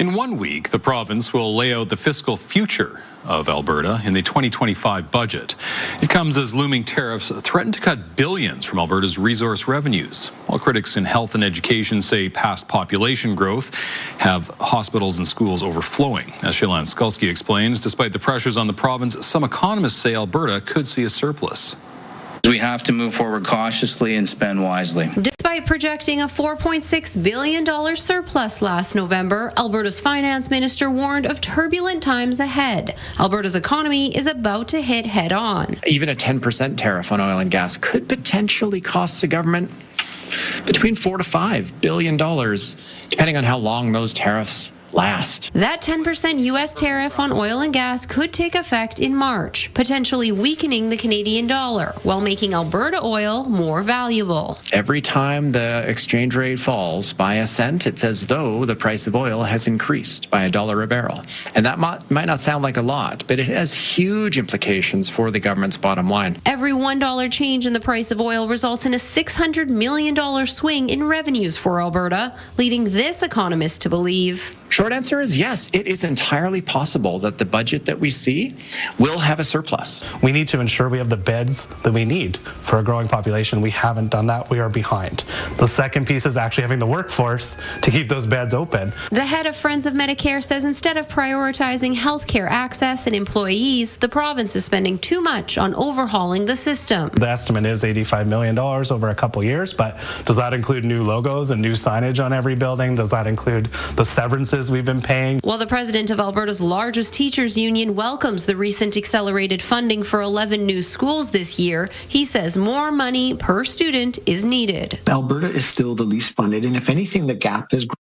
In 1 week, the province will lay out the fiscal future of Alberta in the 2025 budget. It comes as looming tariffs threaten to cut billions from Alberta's resource revenues, while critics in health and education say past population growth have hospitals and schools overflowing. As Chelan Skulski explains, despite the pressures on the province, some economists say Alberta could see a surplus. We have to move forward cautiously and spend wisely. Despite projecting a $4.6 billion surplus last November, Alberta's finance minister warned of turbulent times ahead. Alberta's economy is about to hit head-on. Even a 10% tariff on oil and gas could potentially cost the government between $4 to $5 billion, depending on how long those tariffs last. That 10% U.S. tariff on oil and gas could take effect in March, potentially weakening the Canadian dollar while making Alberta oil more valuable. Every time the exchange rate falls by a cent, it's as though the price of oil has increased by $1 a barrel. And that might not sound like a lot, but it has huge implications for the government's bottom line. Every $1 change in the price of oil results in a $600 million swing in revenues for Alberta, leading this economist to believe. Short answer is yes, it is entirely possible that the budget that we see will have a surplus. We need to ensure we have the beds that we need for a growing population. We haven't done that. We are behind. The second piece is actually having the workforce to keep those beds open. The head of Friends of Medicare says instead of prioritizing healthcare access and employees, the province is spending too much on overhauling the system. The estimate is $85 million over a couple years, but does that include new logos and new signage on every building? Does that include the severances we've been paying? While the president of Alberta's largest teachers union welcomes the recent accelerated funding for 11 new schools this year, he says more money per student is needed. Alberta is still the least funded, and if anything, the gap has grown.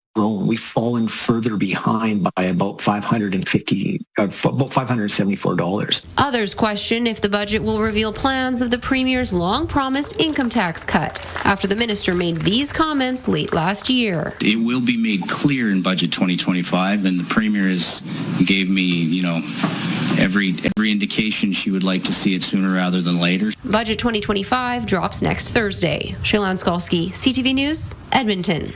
We've fallen further behind by about $574. Others question if the budget will reveal plans of the premier's long-promised income tax cut after the minister made these comments late last year. It will be made clear in Budget 2025, and the premier gave me, every indication she would like to see it sooner rather than later. Budget 2025 drops next Thursday. Chelan Skulski, CTV News, Edmonton.